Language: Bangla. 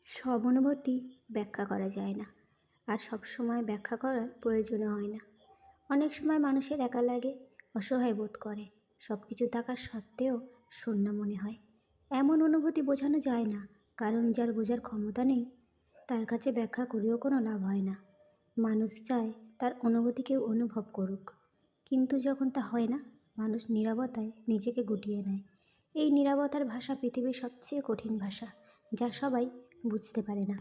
সব অনুভূতি ব্যাখ্যা করা যায় না, আর সব সময় ব্যাখ্যা করার প্রয়োজনও হয় না। অনেক সময় মানুষের একা লাগে, অসহায় বোধ করে, সব কিছু থাকার সত্ত্বেও শূন্য মনে হয়। এমন অনুভূতি বোঝানো যায় না, কারণ যার বোঝার ক্ষমতা নেই তার কাছে ব্যাখ্যা করেও কোনো লাভ হয় না। মানুষ চায় তার অনুভূতিকে অনুভব করুক, কিন্তু যখন তা হয় না, মানুষ নীরবতায় নিজেকে গুটিয়ে নেয়। এই নীরবতার ভাষা পৃথিবীর সবচেয়ে কঠিন ভাষা, যা সবাই বুঝতে পারে না।